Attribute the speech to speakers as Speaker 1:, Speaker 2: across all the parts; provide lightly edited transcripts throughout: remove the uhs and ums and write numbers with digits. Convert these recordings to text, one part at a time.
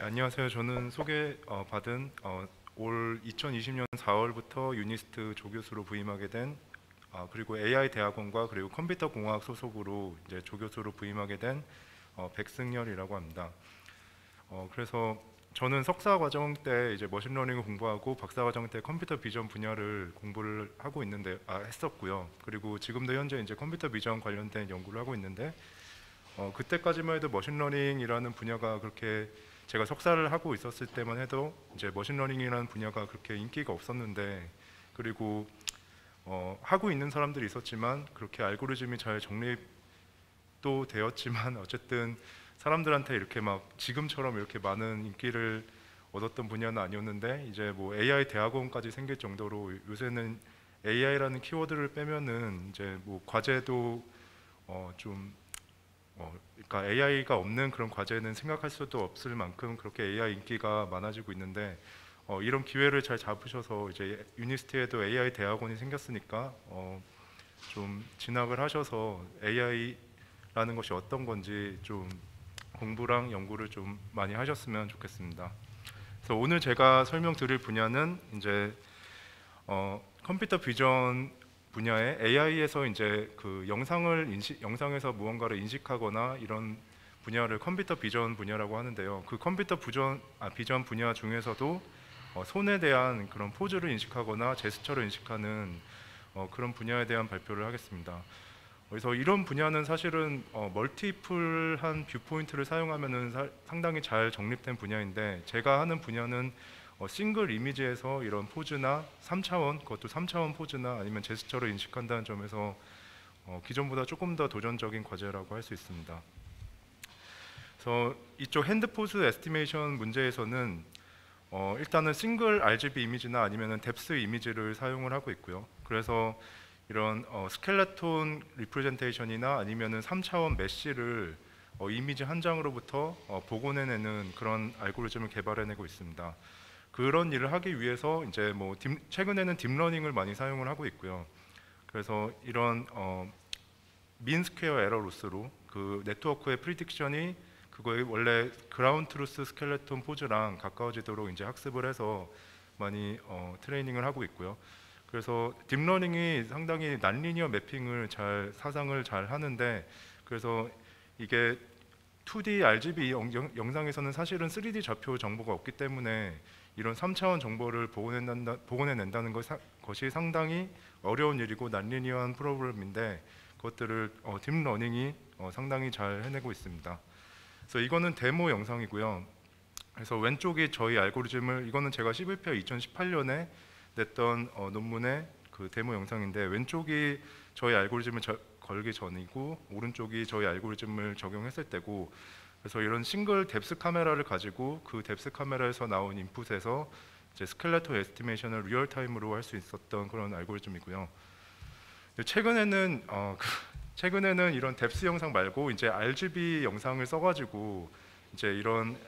Speaker 1: 안녕하세요. 저는 받은 올 2020년 4월부터 유니스트 조교수로 부임하게 된 그리고 AI 대학원과 그리고 컴퓨터 공학 소속으로 이제 조교수로 부임하게 된 백승열이라고 합니다. 그래서 저는 석사 과정 때 이제 머신러닝을 공부하고 박사 과정 때 컴퓨터 비전 분야를 공부를 하고 있는데 했었고요. 그리고 지금도 현재 이제 컴퓨터 비전 관련된 연구를 하고 있는데 그때까지만 해도 머신러닝이라는 분야가 그렇게 제가 석사를 하고 있었을 때만 해도 이제 머신러닝이라는 분야가 그렇게 인기가 없었는데 그리고 하고 있는 사람들이 있었지만 그렇게 알고리즘이 잘 정립도 되었지만 어쨌든 사람들한테 이렇게 막 지금처럼 이렇게 많은 인기를 얻었던 분야는 아니었는데 이제 뭐 AI 대학원까지 생길 정도로 요새는 AI라는 키워드를 빼면은 이제 뭐 과제도 좀 그러니까 AI가 없는 그런 과제는 생각할 수도 없을 만큼 그렇게 AI 인기가 많아지고 있는데 이런 기회를 잘 잡으셔서 이제 유니스트에도 AI 대학원이 생겼으니까 좀 진학을 하셔서 AI라는 것이 어떤 건지 좀 공부랑 연구를 좀 많이 하셨으면 좋겠습니다. 그래서 오늘 제가 설명드릴 분야는 이제 컴퓨터 비전 분야의 AI에서 이제 그 영상에서 무언가를 인식하거나 이런 분야를 컴퓨터 비전 분야라고 하는데요. 그 비전 분야 중에서도 손에 대한 그런 포즈를 인식하거나 제스처를 인식하는 그런 분야에 대한 발표를 하겠습니다. 그래서 이런 분야는 사실은 멀티플한 뷰포인트를 사용하면은 상당히 잘 정립된 분야인데 제가 하는 분야는 싱글 이미지에서 이런 포즈나 3차원, 그것도 3차원 포즈나 아니면 제스처를 인식한다는 점에서 기존보다 조금 더 도전적인 과제라고 할 수 있습니다. 그래서 이쪽 핸드 포즈 에스티메이션 문제에서는 일단은 싱글 RGB 이미지나 아니면은 뎁스 이미지를 사용을 하고 있고요. 그래서 이런 스켈레톤 리프레젠테이션이나 아니면은 3차원 메쉬를 이미지 한 장으로부터 복원해내는 그런 알고리즘을 개발해내고 있습니다. 그런 일을 하기 위해서 이제 뭐 최근에는 딥러닝을 많이 사용을 하고 있고요. 그래서 이런 민 스퀘어 에러 로스로 그 네트워크의 프리딕션이 그거의 원래 그라운드 트루스 스켈레톤 포즈랑 가까워지도록 이제 학습을 해서 많이 트레이닝을 하고 있고요. 그래서 딥러닝이 상당히 난리니어 매핑을 사상을 잘 하는데 그래서 이게 2D RGB 영상에서는 사실은 3D 좌표 정보가 없기 때문에 이런 3차원 정보를 복원해낸다는 것이 상당히 어려운 일이고 난리니어한 프로그램인데 그것들을 딥러닝이 상당히 잘 해내고 있습니다. 그래서 이거는 데모 영상이고요. 그래서 왼쪽이 저희 알고리즘을 이거는 제가 11페어 2018년에 냈던 논문의 그 데모 영상인데 왼쪽이 저희 알고리즘을 걸기 전이고 오른쪽이 저희 알고리즘을 적용했을 때고 그래서 이런 싱글 뎁스 카메라를 가지고 그 뎁스 카메라에서 나온 인풋에서 이제 스켈레톤 에스티메이션을 리얼타임으로 할 수 있었던 그런 알고리즘이고요. 최근에는 이런 뎁스 영상 말고 이제 RGB 영상을 써가지고 이제 이런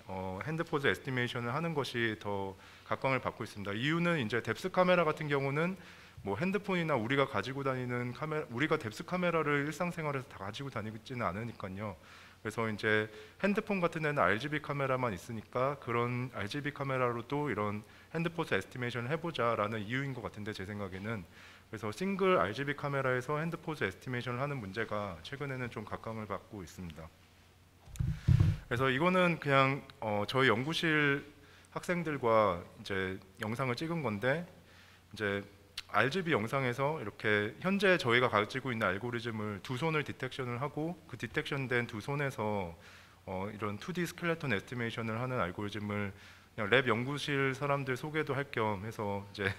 Speaker 1: 핸드 포즈 에스티메이션을 하는 것이 더 각광을 받고 있습니다. 이유는 이제 뎁스 카메라 같은 경우는 뭐 핸드폰이나 우리가 가지고 다니는 우리가 뎁스 카메라를 일상생활에서 다 가지고 다니지는 않으니까요. 그래서 이제 핸드폰 같은 데는 RGB 카메라만 있으니까 그런 RGB 카메라로도 이런 핸드 포즈 에스티메이션을 해보자라는 이유인 것 같은데 제 생각에는 그래서 싱글 RGB 카메라에서 핸드 포즈 에스티메이션을 하는 문제가 최근에는 좀 각광을 받고 있습니다. 그래서 이거는 그냥 저희 연구실 학생들과 이제 영상을 찍은 건데 이제 RGB 영상에서 이렇게 현재 저희가 가지고 있는 알고리즘을 두 손을 디텍션을 하고 그 디텍션된 두 손에서 이런 2D 스켈레톤 에스티메이션을 하는 알고리즘을 그냥 랩 연구실 사람들 소개도 할 겸 해서 이제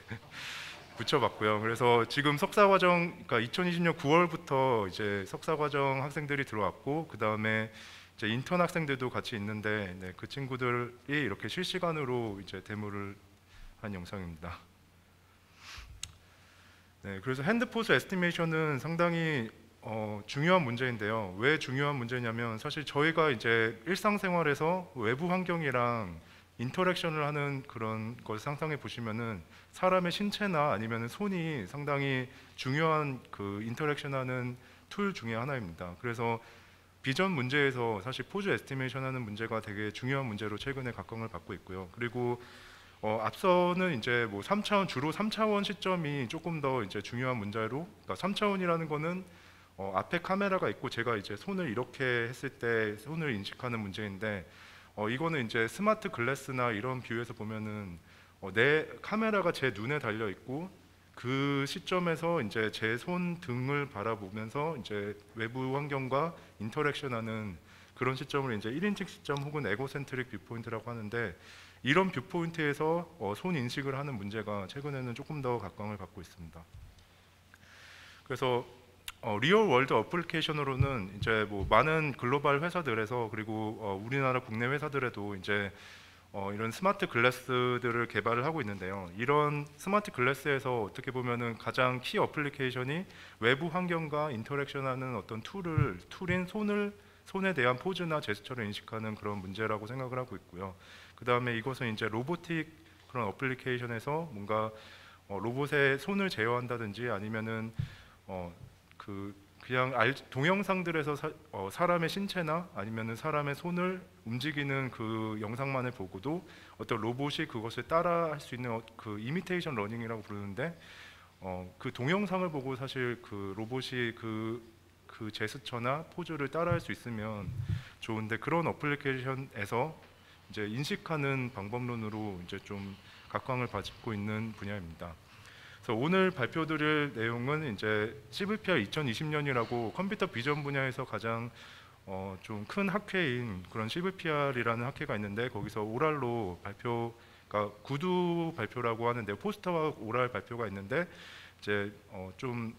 Speaker 1: 붙여봤고요. 그래서 지금 석사과정, 그러니까 2020년 9월부터 이제 석사과정 학생들이 들어왔고 그 다음에 이제 인턴 학생들도 같이 있는데 네, 그 친구들이 이렇게 실시간으로 이제 데모를 한 영상입니다. 네, 그래서 핸드 포즈 에스티메이션은 상당히 중요한 문제인데요. 왜 중요한 문제냐면 사실 저희가 이제 일상생활에서 외부 환경이랑 인터랙션을 하는 그런 걸 상상해 보시면은 사람의 신체나 아니면 손이 상당히 중요한 그 인터랙션하는 툴 중에 하나입니다. 그래서 비전 문제에서 사실 포즈 에스티메이션 하는 문제가 되게 중요한 문제로 최근에 각광을 받고 있고요. 그리고 앞서는 이제 뭐 3차원 주로 3차원 시점이 조금 더 이제 중요한 문제로, 그러니까 3차원이라는 거는 앞에 카메라가 있고 제가 이제 손을 이렇게 했을 때 손을 인식하는 문제인데, 이거는 이제 스마트 글래스나 이런 뷰에서 보면은 내 카메라가 제 눈에 달려 있고 그 시점에서 이제 제 손 등을 바라보면서 이제 외부 환경과 인터랙션하는 그런 시점을 이제 1인칭 시점 혹은 에고센트릭 뷰포인트라고 하는데, 이런 뷰포인트에서 손 인식을 하는 문제가 최근에는 조금 더 각광을 받고 있습니다. 그래서 리얼 월드 어플리케이션으로는 이제 뭐 많은 글로벌 회사들에서 그리고 우리나라 국내 회사들에도 이제 이런 스마트 글래스들을 개발을 하고 있는데요. 이런 스마트 글래스에서 어떻게 보면은 가장 키 어플리케이션이 외부 환경과 인터랙션하는 어떤 툴인 손에 대한 포즈나 제스처를 인식하는 그런 문제라고 생각을 하고 있고요. 그 다음에 이것은 이제 로보틱 그런 어플리케이션에서 뭔가 로봇의 손을 제어한다든지 아니면은 그냥 동영상들에서 사람의 신체나 아니면은 사람의 손을 움직이는 그 영상만을 보고도 어떤 로봇이 그것을 따라할 수 있는 그 이미테이션 러닝이라고 부르는데, 그 동영상을 보고 사실 그 로봇이 그 제스처나 포즈를 따라할 수 있으면 좋은데, 그런 어플리케이션에서 이제 인식하는 방법론으로 이제 좀 각광을 받고 있는 분야입니다. 그래서 오늘 발표드릴 내용은 이제 CVPR 2020년이라고 컴퓨터 비전 분야에서 가장 좀 큰 학회인 그런 CVPR이라는 학회가 있는데, 거기서 오랄로 발표가 구두 발표라고 하는데 포스터와 오랄 발표가 있는데, 이제 좀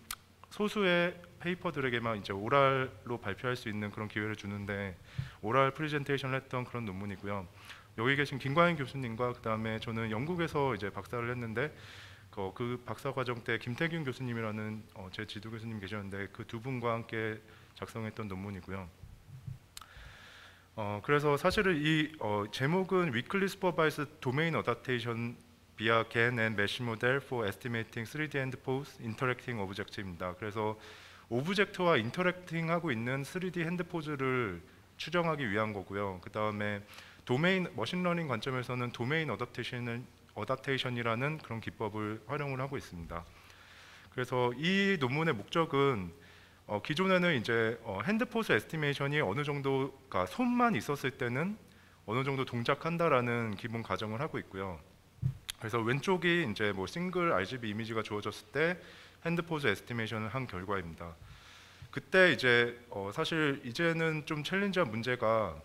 Speaker 1: 소수의 페이퍼들에게만 이제 오랄로 발표할 수 있는 그런 기회를 주는데, 오랄 프레젠테이션을 했던 그런 논문이고요. 여기 계신 김광현 교수님과 그 다음에 저는 영국에서 이제 박사를 했는데 그 박사 과정 때 김태균 교수님이라는 제 지도 교수님 계셨는데 그 두 분과 함께 작성했던 논문이고요. 그래서 사실은 이 제목은 Weakly Supervised Domain Adaptation via GAN and Mesh Model for Estimating 3D Hand Pose Interacting Object입니다. 그래서 오브젝트와 인터랙팅하고 있는 3D 핸드 포즈를 추정하기 위한 거고요. 그 다음에 도메인 머신러닝 관점에서는 도메인 어답테이션이라는 그런 기법을 활용을 하고 있습니다. 그래서 이 논문의 목적은 기존에는 이제 핸드 포즈 에스티메이션이 어느 정도가 손만 있었을 때는 어느 정도 동작한다라는 기본 가정을 하고 있고요. 그래서 왼쪽이 이제 뭐 싱글 RGB 이미지가 주어졌을 때 핸드 포즈 에스티메이션을 한 결과입니다. 그때 이제 사실 이제는 좀 챌린지한 문제가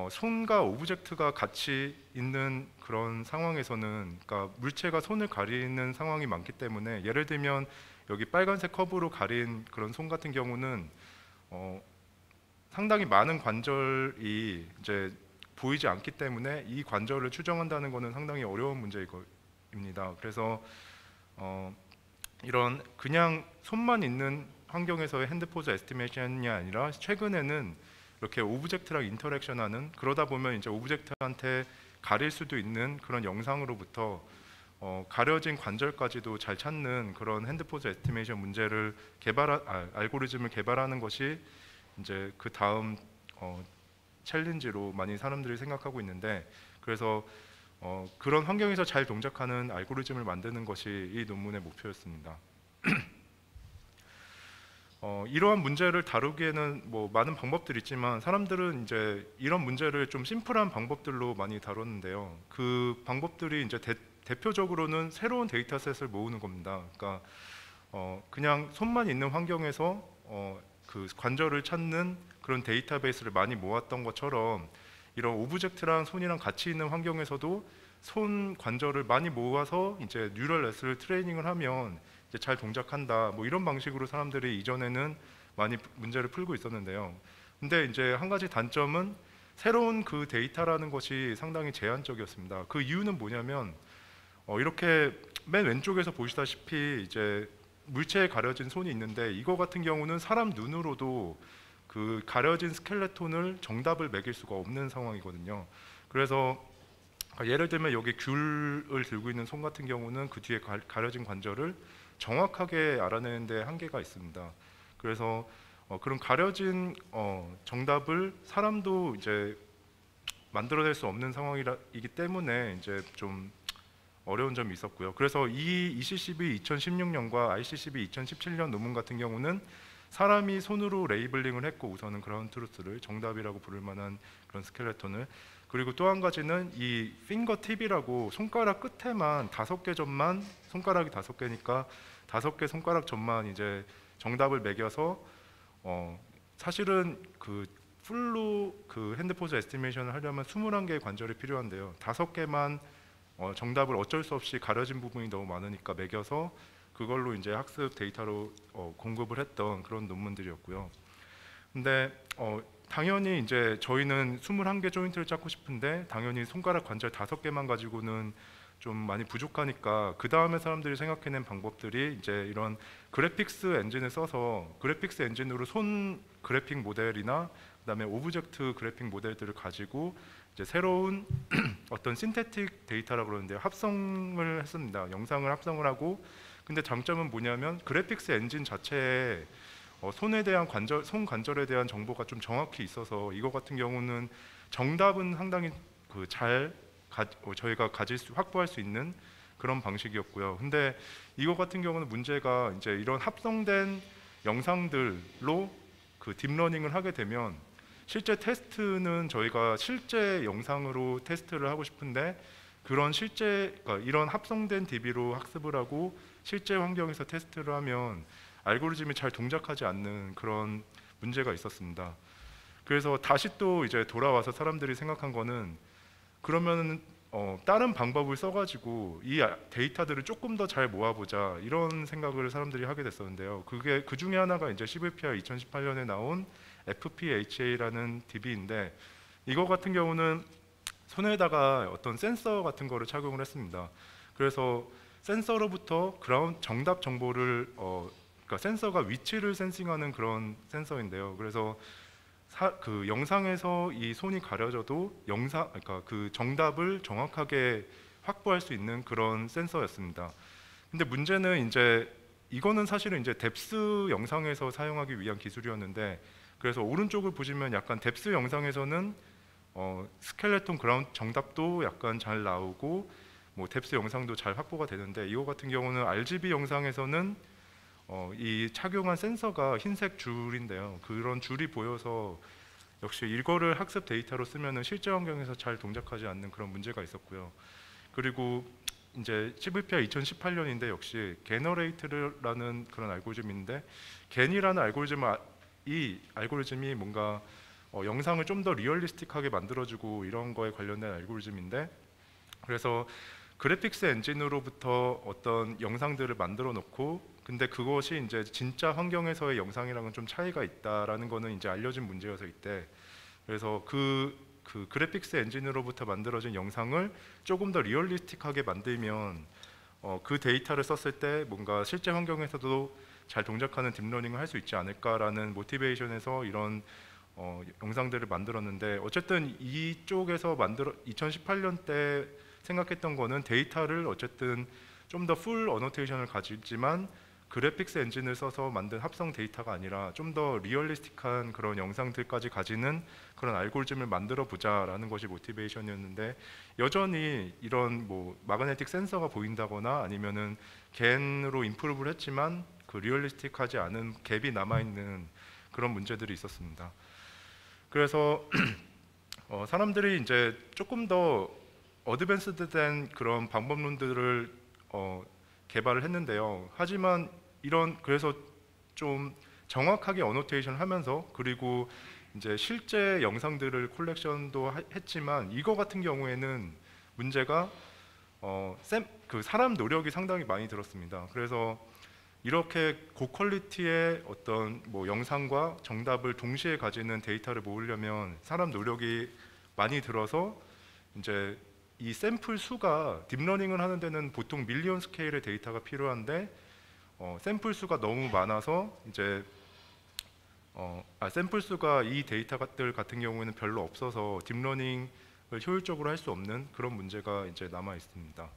Speaker 1: 손과 오브젝트가 같이 있는 그런 상황에서는, 그러니까 물체가 손을 가리는 상황이 많기 때문에, 예를 들면 여기 빨간색 커브로 가린 그런 손 같은 경우는 상당히 많은 관절이 이제 보이지 않기 때문에 이 관절을 추정한다는 것은 상당히 어려운 문제입니다. 그래서 이런 그냥 손만 있는 환경에서의 핸드 포즈 에스티메이션이 아니라 최근에는 이렇게 오브젝트랑 인터랙션하는, 그러다 보면 이제 오브젝트한테 가릴 수도 있는 그런 영상으로부터 가려진 관절까지도 잘 찾는 그런 핸드 포즈 에스티메이션 문제를 알고리즘을 개발하는 것이 이제 그 다음 챌린지로 많이 사람들이 생각하고 있는데, 그래서 그런 환경에서 잘 동작하는 알고리즘을 만드는 것이 이 논문의 목표였습니다. 이러한 문제를 다루기에는 뭐 많은 방법들이 있지만 사람들은 이제 이런 문제를 좀 심플한 방법들로 많이 다뤘는데요. 그 방법들이 이제 대표적으로는 새로운 데이터셋을 모으는 겁니다. 그러니까 그냥 손만 있는 환경에서 그 관절을 찾는 그런 데이터베이스를 많이 모았던 것처럼, 이런 오브젝트랑 손이랑 같이 있는 환경에서도 손 관절을 많이 모아서 이제 뉴럴 네트를 트레이닝을 하면 이제 잘 동작한다, 뭐 이런 방식으로 사람들이 이전에는 많이 문제를 풀고 있었는데요. 근데 이제 한 가지 단점은 새로운 그 데이터라는 것이 상당히 제한적이었습니다. 그 이유는 뭐냐면 이렇게 맨 왼쪽에서 보시다시피 이제 물체에 가려진 손이 있는데, 이거 같은 경우는 사람 눈으로도 그 가려진 스켈레톤을 정답을 매길 수가 없는 상황이거든요. 그래서 예를 들면 여기 귤을 들고 있는 손 같은 경우는 그 뒤에 가려진 관절을 정확하게 알아내는 데 한계가 있습니다. 그래서 그런 가려진 정답을 사람도 이제 만들어낼 수 없는 상황이기 때문에 이제 좀 어려운 점이 있었고요. 그래서 이 ECCB 2016년과 ICCB 2017년 논문 같은 경우는 사람이 손으로 레이블링을 했고 우선은 그라운드 트루스를 정답이라고 부를 만한 그런 스켈레톤을, 그리고 또 한 가지는 이 핑거 팁이라고 손가락 끝에만 5개 점만, 손가락이 5개니까 5개 손가락 점만 이제 정답을 매겨서 사실은 그 풀로 그 핸드포즈 에스티메이션을 하려면 21개의 관절이 필요한데요. 5개만 정답을 어쩔 수 없이 가려진 부분이 너무 많으니까 매겨서 그걸로 이제 학습 데이터로 공급을 했던 그런 논문들이었고요. 근데 당연히 이제 저희는 21개 조인트를 찾고 싶은데 당연히 손가락 관절 5개만 가지고는 좀 많이 부족하니까 그 다음에 사람들이 생각해낸 방법들이 이제 이런 그래픽스 엔진을 써서 그래픽스 엔진으로 손 그래픽 모델이나 그다음에 오브젝트 그래픽 모델들을 가지고 이제 새로운 어떤 신테틱 데이터라고 그러는데 합성을 했습니다. 영상을 합성을 하고, 근데 장점은 뭐냐면 그래픽스 엔진 자체에 손에 대한 손 관절에 대한 정보가 좀 정확히 있어서 이거 같은 경우는 정답은 상당히 저희가 확보할 수 있는 그런 방식이었고요. 근데 이거 같은 경우는 문제가 이제 이런 합성된 영상들로 그 딥러닝을 하게 되면 실제 테스트는 저희가 실제 영상으로 테스트를 하고 싶은데 그런 그러니까 이런 합성된 DB로 학습을 하고 실제 환경에서 테스트를 하면 알고리즘이 잘 동작하지 않는 그런 문제가 있었습니다. 그래서 다시 또 이제 돌아와서 사람들이 생각한 거는 그러면 다른 방법을 써가지고 이 데이터들을 조금 더 잘 모아보자, 이런 생각을 사람들이 하게 됐었는데요. 그 중에 하나가 이제 CVPR 2018년에 나온 FPHA라는 DB인데 이거 같은 경우는 손에다가 어떤 센서 같은 거를 착용을 했습니다. 그래서 센서로부터 정답 정보를 그러니까 센서가 위치를 센싱하는 그런 센서인데요. 그래서 그 영상에서 이 손이 가려져도 그러니까 그 정답을 정확하게 확보할 수 있는 그런 센서였습니다. 근데 문제는 이제 이거는 사실은 이제 뎁스 영상에서 사용하기 위한 기술이었는데, 그래서 오른쪽을 보시면 약간 뎁스 영상에서는 스켈레톤 그라운드 정답도 약간 잘 나오고 뭐 뎁스 영상도 잘 확보가 되는데, 이거 같은 경우는 RGB 영상에서는 이 착용한 센서가 흰색 줄인데요. 그런 줄이 보여서 역시 이거를 학습 데이터로 쓰면은 실제 환경에서 잘 동작하지 않는 그런 문제가 있었고요. 그리고 이제 CVPR 2018년인데 역시 게너레이트라는 그런 알고리즘인데, 겐이라는 알고리즘이 뭔가 영상을 좀 더 리얼리스틱하게 만들어주고 이런 거에 관련된 알고리즘인데, 그래서 그래픽스 엔진으로부터 어떤 영상들을 만들어 놓고 근데 그것이 이제 진짜 환경에서의 영상이랑은 좀 차이가 있다라는 거는 이제 알려진 문제여서 이때, 그래서 그 그래픽스 엔진으로부터 만들어진 영상을 조금 더 리얼리스틱하게 만들면 그 데이터를 썼을 때 뭔가 실제 환경에서도 잘 동작하는 딥러닝을 할 수 있지 않을까라는 모티베이션에서 이런 영상들을 만들었는데, 어쨌든 이쪽에서 2018년 때 생각했던 거는 데이터를 어쨌든 좀 더 풀 어노테이션을 가지지만 그래픽스 엔진을 써서 만든 합성 데이터가 아니라 좀 더 리얼리스틱한 그런 영상들까지 가지는 그런 알고리즘을 만들어 보자라는 것이 모티베이션이었는데, 여전히 이런 뭐 마그네틱 센서가 보인다거나 아니면은 겐으로 임프루브를 했지만 그 리얼리스틱하지 않은 갭이 남아 있는 그런 문제들이 있었습니다. 그래서 사람들이 이제 조금 더 어드밴스드된 그런 방법론들을 개발을 했는데요. 하지만 그래서 좀 정확하게 어노테이션을 하면서 그리고 이제 실제 영상들을 콜렉션도 했지만 이거 같은 경우에는 문제가 그 사람 노력이 상당히 많이 들었습니다. 그래서 이렇게 고퀄리티의 어떤 뭐 영상과 정답을 동시에 가지는 데이터를 모으려면 사람 노력이 많이 들어서 이제 이 샘플 수가 딥러닝을 하는 데는 보통 밀리언 스케일의 데이터가 필요한데 샘플 수가 너무 많아서 이제 샘플 수가 이 데이터들 같은 경우에는 별로 없어서 딥러닝을 효율적으로 할 수 없는 그런 문제가 이제 남아 있습니다.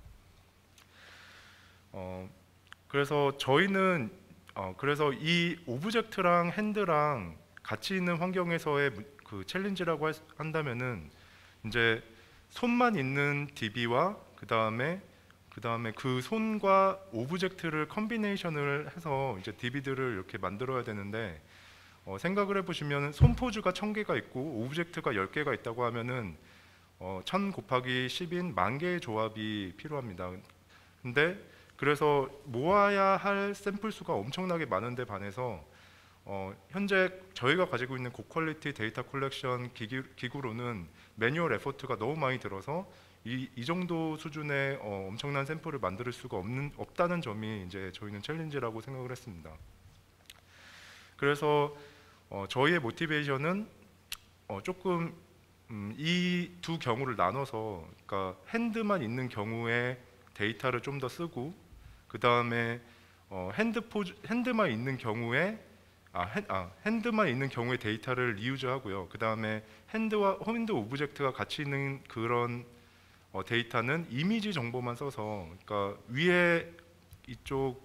Speaker 1: 그래서 저희는 그래서 이 오브젝트랑 핸드랑 같이 있는 환경에서의 그 챌린지라고 한다면은 이제 손만 있는 DB와 그다음에 그 손과 오브젝트를 컨비네이션을 해서 이제 DB들을 이렇게 만들어야 되는데 생각을 해보시면 손 포즈가 1000개가 있고 오브젝트가 10개가 있다고 하면은 1000 곱하기 10인 10,000개의 조합이 필요합니다. 근데 그래서 모아야 할 샘플 수가 엄청나게 많은데 반해서 현재 저희가 가지고 있는 고퀄리티 데이터 컬렉션 기구로는 매뉴얼 에포트가 너무 많이 들어서 이 정도 수준의 엄청난 샘플을 만들 수가 없다는 점이 이제 저희는 챌린지라고 생각을 했습니다. 그래서 저희의 모티베이션은 조금 이 두 경우를 나눠서, 그러니까 핸드만 있는 경우에 데이터를 좀 더 쓰고, 그 다음에 핸드만 있는 경우에 핸드만 있는 경우에 데이터를 리유즈하고요. 그 다음에 핸드 오브젝트가 같이 있는 그런 데이터는 이미지 정보만 써서, 그러니까 위에 이쪽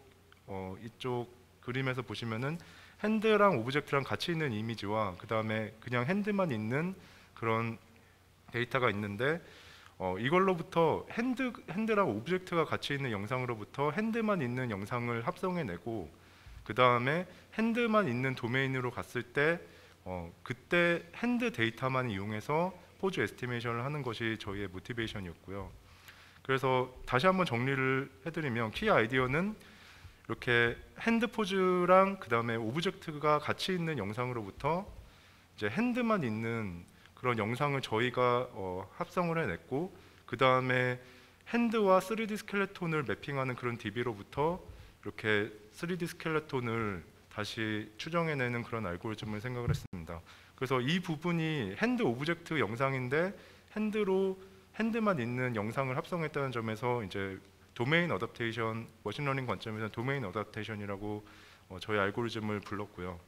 Speaker 1: 그림에서 보시면은 핸드랑 오브젝트랑 같이 있는 이미지와 그 다음에 그냥 핸드만 있는 그런 데이터가 있는데 이걸로부터 핸드랑 오브젝트가 같이 있는 영상으로부터 핸드만 있는 영상을 합성해내고, 그 다음에 핸드만 있는 도메인으로 갔을 때 그때 핸드 데이터만 이용해서 포즈 에스티메이션을 하는 것이 저희의 모티베이션이었고요. 그래서 다시 한번 정리를 해드리면 키 아이디어는 이렇게 핸드 포즈랑 그 다음에 오브젝트가 같이 있는 영상으로부터 이제 핸드만 있는 그런 영상을 저희가 합성을 해냈고, 그 다음에 핸드와 3D 스켈레톤을 매핑하는 그런 DB로부터 이렇게 3D 스켈레톤을 다시 추정해내는 그런 알고리즘을 생각을 했습니다. 그래서 이 부분이 핸드 오브젝트 영상인데 핸드만 있는 영상을 합성했다는 점에서 이제 도메인 어댑테이션, 머신러닝 관점에서 도메인 어댑테이션이라고 저희 알고리즘을 불렀고요.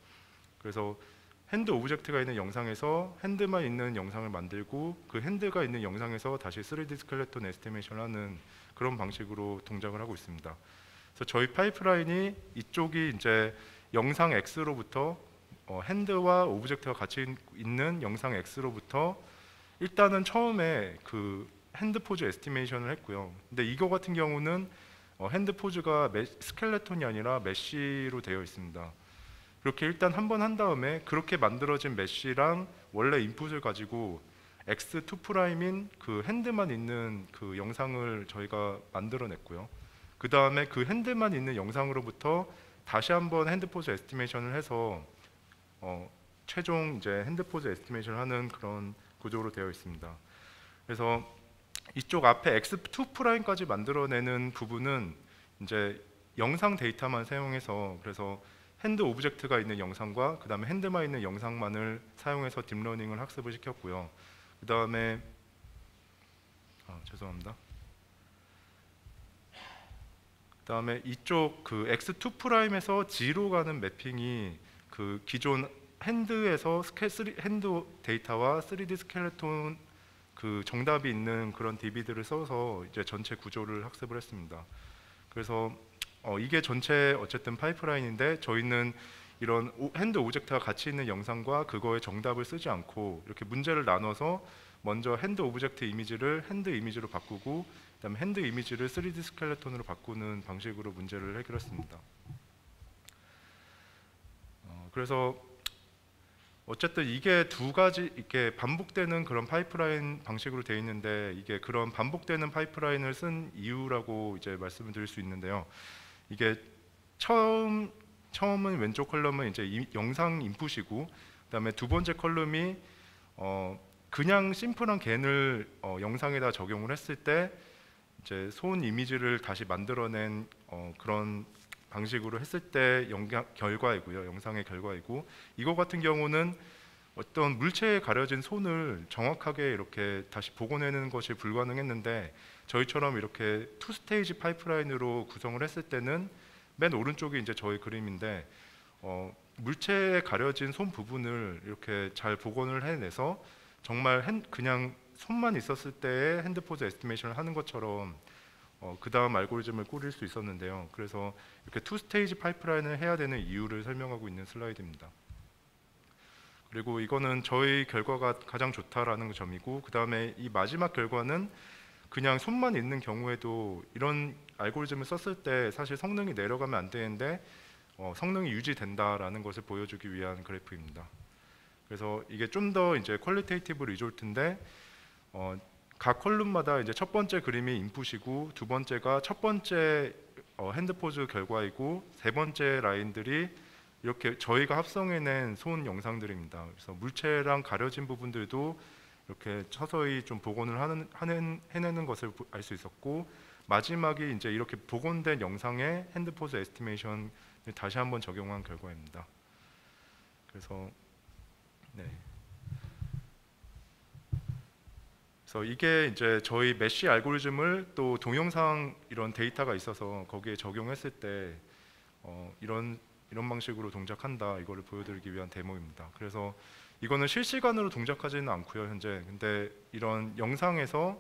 Speaker 1: 그래서 핸드 오브젝트가 있는 영상에서 핸드만 있는 영상을 만들고, 그 핸드가 있는 영상에서 다시 3D 스켈레톤 에스티메이션을 하는 그런 방식으로 동작을 하고 있습니다. 그래서 저희 파이프라인이 이쪽이 이제 영상 X로부터 핸드와 오브젝트가 같이 있는 영상 X로부터 일단은 처음에 그 핸드 포즈 에스티메이션을 했고요. 근데 이거 같은 경우는 핸드 포즈가 스켈레톤이 아니라 메쉬로 되어 있습니다. 그렇게 일단 한 번 한 다음에 그렇게 만들어진 메쉬랑 원래 인풋을 가지고 X2'인 그 핸드만 있는 그 영상을 저희가 만들어냈고요. 그 다음에 그 핸드만 있는 영상으로부터 다시 한번 핸드 포즈 에스티메이션을 해서 최종 이제 핸드 포즈 에스티메이션을 하는 그런 구조로 되어 있습니다. 그래서 이쪽 앞에 X2'까지 만들어내는 부분은 이제 영상 데이터만 사용해서, 그래서 핸드 오브젝트가 있는 영상과 그 다음에 핸드만 있는 영상만을 사용해서 딥러닝을 학습을 시켰고요. 그 다음에 죄송합니다. 그 다음에 이쪽 그 X2'에서 G로 가는 매핑이 그 기존 핸드에서 핸드 데이터와 3D 스켈레톤 그 정답이 있는 그런 DB들을 써서 이제 전체 구조를 학습을 했습니다. 그래서 이게 전체 어쨌든 파이프라인인데, 저희는 이런 핸드 오브젝트가 같이 있는 영상과 그거의 정답을 쓰지 않고 이렇게 문제를 나눠서 먼저 핸드 오브젝트 이미지를 핸드 이미지로 바꾸고, 그다음에 핸드 이미지를 3D 스켈레톤으로 바꾸는 방식으로 문제를 해결했습니다. 그래서 어쨌든 이게 두 가지 이렇게 반복되는 그런 파이프라인 방식으로 되어 있는데, 이게 그런 반복되는 파이프라인을 쓴 이유라고 이제 말씀을 드릴 수 있는데요. 이게 처음은 왼쪽 컬럼은 이제 영상 인풋이고, 그다음에 두 번째 컬럼이 그냥 심플한 겐을 영상에다 적용을 했을 때 이제 손 이미지를 다시 만들어낸 그런 방식으로 했을 때 결과이고요. 영상의 결과이고, 이거 같은 경우는 어떤 물체에 가려진 손을 정확하게 이렇게 다시 복원해내는 것이 불가능했는데, 저희처럼 이렇게 투 스테이지 파이프라인으로 구성을 했을 때는 맨 오른쪽이 이제 저희 그림인데 물체에 가려진 손 부분을 이렇게 잘 복원을 해내서 정말 그냥 손만 있었을 때의 핸드 포즈 에스티메이션을 하는 것처럼 그 다음 알고리즘을 꾸릴 수 있었는데요. 그래서 이렇게 투 스테이지 파이프라인을 해야 되는 이유를 설명하고 있는 슬라이드입니다. 그리고 이거는 저희 결과가 가장 좋다라는 점이고, 그 다음에 이 마지막 결과는 그냥 손만 있는 경우에도 이런 알고리즘을 썼을 때 사실 성능이 내려가면 안 되는데 성능이 유지된다라는 것을 보여주기 위한 그래프입니다. 그래서 이게 좀 더 이제 퀄리테이티브 리졸트인데 각 컬럼마다 이제 첫 번째 그림이 인풋이고 두 번째가 첫 번째 핸드 포즈 결과이고 세 번째 라인들이 이렇게 저희가 합성해낸 손 영상들입니다. 그래서 물체랑 가려진 부분들도 이렇게 서서히 좀 복원을 해내는 것을 알 수 있었고, 마지막이 이제 이렇게 복원된 영상에 핸드 포즈 에스티메이션을 다시 한번 적용한 결과입니다. 그래서 네. 그래서 이게 이제 저희 메쉬 알고리즘을 또 동영상 이런 데이터가 있어서 거기에 적용했을 때 이런 방식으로 동작한다, 이거를 보여드리기 위한 데모입니다. 그래서 이거는 실시간으로 동작하지는 않고요 현재. 근데 이런 영상에서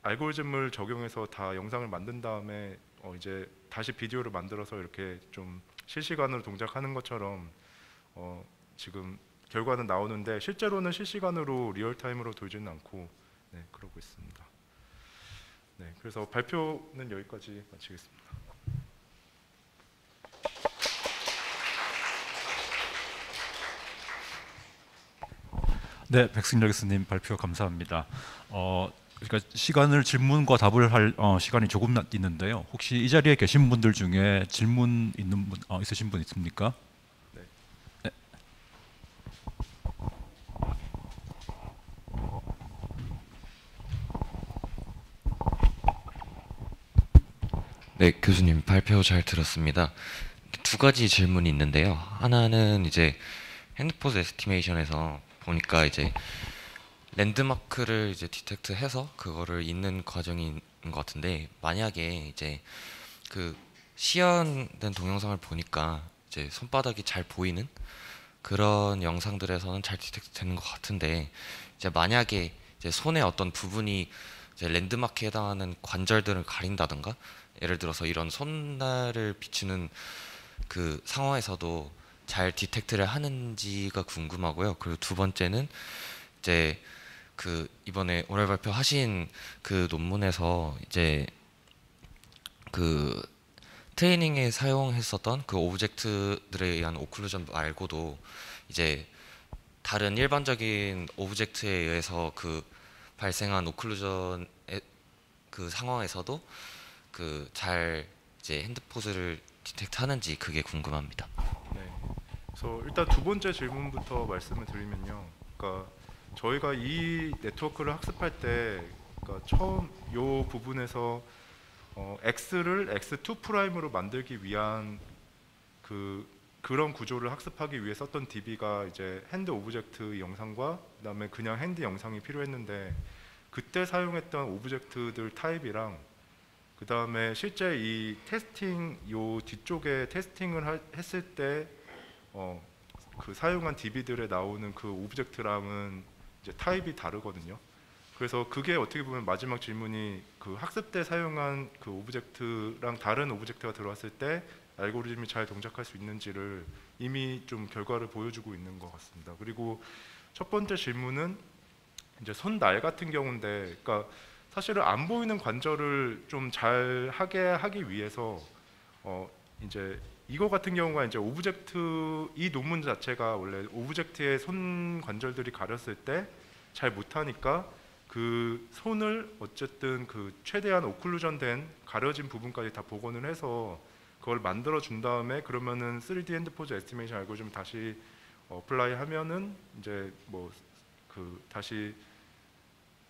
Speaker 1: 알고리즘을 적용해서 다 영상을 만든 다음에 이제 다시 비디오를 만들어서 이렇게 좀 실시간으로 동작하는 것처럼 지금 결과는 나오는데, 실제로는 실시간으로 리얼타임으로 돌지는 않고 네, 그러고 있습니다. 네, 그래서 발표는 여기까지 마치겠습니다.
Speaker 2: 네, 백승열 교수님 발표 감사합니다. 그러니까 시간을 질문과 답을 할 시간이 조금 있는데요. 혹시 이 자리에 계신 분들 중에 질문 있는 분 있으신 분 있습니까?
Speaker 1: 네.
Speaker 2: 네.
Speaker 3: 네, 교수님 발표 잘 들었습니다. 두 가지 질문이 있는데요. 하나는 이제 핸드포즈 에스티메이션에서 보니까 이제 랜드마크를 이제 디텍트해서 그거를 읽는 과정이 있는 것 같은데, 만약에 이제 그 시연된 동영상을 보니까 이제 손바닥이 잘 보이는 그런 영상들에서는 잘 디텍트 되는 것 같은데, 이제 만약에 이제 손의 어떤 부분이 이제 랜드마크에 해당하는 관절들을 가린다던가, 예를 들어서 이런 손날을 비추는 그 상황에서도 잘 디텍트를 하는지가 궁금하고요. 그리고 두 번째는 이제 그 이번에 오늘 발표하신 그 논문에서 이제 그 트레이닝에 사용했었던 그 오브젝트들에 의한 오클루전 말고도 이제 다른 일반적인 오브젝트에 의해서 그 발생한 오클루전의 그 상황에서도 그 잘 이제 핸드 포즈를 디텍트 하는지 그게 궁금합니다.
Speaker 1: 네. 그래서 일단 두 번째 질문부터 말씀을 드리면요. 그러니까 저희가 이 네트워크를 학습할 때, 그러니까 처음 요 부분에서 X를 X2 프라임으로 만들기 위한 그런 구조를 학습하기 위해 썼던 DB가 이제 핸드 오브젝트 영상과 그다음에 그냥 핸드 영상이 필요했는데, 그때 사용했던 오브젝트들 타입이랑 그다음에 실제 이 테스팅 요 뒤쪽에 테스팅을 했을 때 그 사용한 DB들에 나오는 그 오브젝트랑은 이제 타입이 다르거든요. 그래서 그게 어떻게 보면 마지막 질문이 그 학습 때 사용한 그 오브젝트랑 다른 오브젝트가 들어왔을 때 알고리즘이 잘 동작할 수 있는지를 이미 좀 결과를 보여주고 있는 것 같습니다. 그리고 첫 번째 질문은 이제 손날 같은 경우인데, 그러니까 사실은 안 보이는 관절을 좀 잘 하기 위해서 이제 이거 같은 경우가 이제 오브젝트, 이 논문 자체가 원래 오브젝트의 손 관절들이 가렸을 때 잘 못하니까 그 손을 어쨌든 그 최대한 오클루전된 가려진 부분까지 다 복원을 해서 그걸 만들어 준 다음에, 그러면은 3D 핸드 포즈 에스티메이션 알고리즘 다시 어플라이 하면은 이제 뭐 그 다시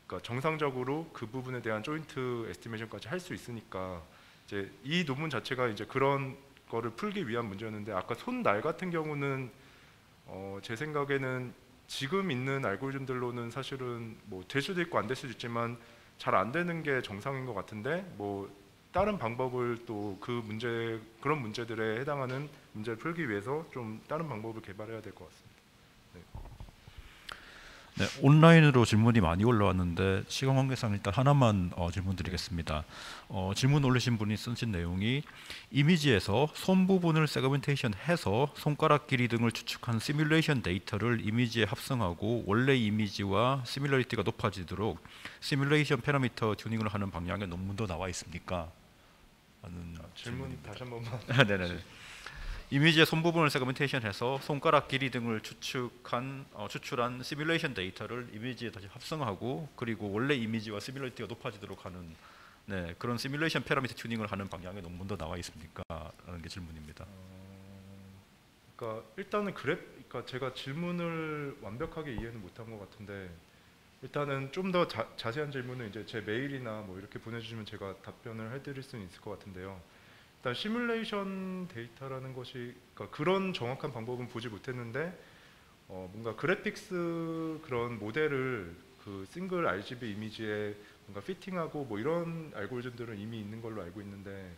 Speaker 1: 그러니까 정상적으로 그 부분에 대한 조인트 에스티메이션까지 할 수 있으니까, 이제 이 논문 자체가 이제 그런 거를 풀기 위한 문제였는데, 아까 손날 같은 경우는 제 생각에는 지금 있는 알고리즘들로는 사실은 뭐 될 수도 있고 안 될 수도 있지만 잘 안 되는 게 정상인 것 같은데, 뭐 다른 방법을 또 그런 문제들에 해당하는 문제를 풀기 위해서 좀 다른 방법을 개발해야 될 것 같습니다. 네.
Speaker 2: 네, 온라인으로 질문이 많이 올라왔는데 시간 관계상 일단 하나만 질문 드리겠습니다. 질문 올리신 분이 쓰신 내용이 이미지에서 손 부분을 세그멘테이션 해서 손가락 길이 등을 추측한 시뮬레이션 데이터를 이미지에 합성하고 원래 이미지와 시뮬러리티가 높아지도록 시뮬레이션 패러미터 튜닝을 하는 방향의 논문도 나와 있습니까? 하는
Speaker 1: 질문 다시 한 번만.
Speaker 2: 네네네. 이미지의 손 부분을 세그멘테이션해서 손가락 길이 등을 추출한 시뮬레이션 데이터를 이미지에 다시 합성하고 그리고 원래 이미지와 시뮬러리티가 높아지도록 하는 그런 시뮬레이션 패러미터 튜닝을 하는 방향의 논문도 나와 있습니까? 라는 게 질문입니다.
Speaker 1: 그러니까 일단은 그러니까 제가 질문을 완벽하게 이해는 못한 것 같은데 일단은 좀 더 자세한 질문은 이제 제 메일이나 뭐 이렇게 보내주시면 제가 답변을 해드릴 수는 있을 것 같은데요. 일단 시뮬레이션 데이터라는 것이 그러니까 그런 정확한 방법은 보지 못했는데 뭔가 그래픽스 그런 모델을 그 싱글 RGB 이미지에 뭔가 피팅하고 뭐 이런 알고리즘들은 이미 있는 걸로 알고 있는데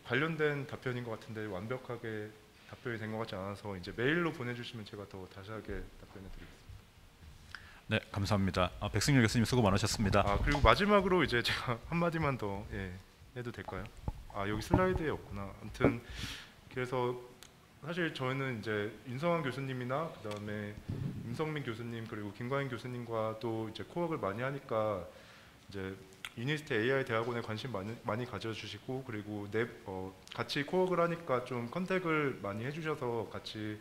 Speaker 1: 관련된 답변인 것 같은데 완벽하게 답변이 된 것 같지 않아서 이제 메일로 보내주시면 제가 더 자세하게 답변해 드리겠습니다.
Speaker 2: 네, 감사합니다. 백승열 교수님 수고 많으셨습니다.
Speaker 1: 그리고 마지막으로 이제 제가 한마디만 더 해도 될까요? 여기 슬라이드에 없구나. 아무튼 그래서 사실 저희는 이제 윤성환 교수님이나 그다음에 임성민 교수님 그리고 김광인 교수님과 또 이제 코워크를 많이 하니까 이제 유니스트 AI 대학원에 관심 많이 가져주시고 그리고 같이 코워크를 하니까 좀 컨택을 많이 해주셔서 같이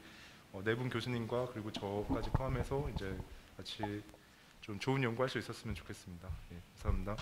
Speaker 1: 네 분 교수님과 그리고 저까지 포함해서 이제 같이 좀 좋은 연구할 수 있었으면 좋겠습니다. 감사합니다.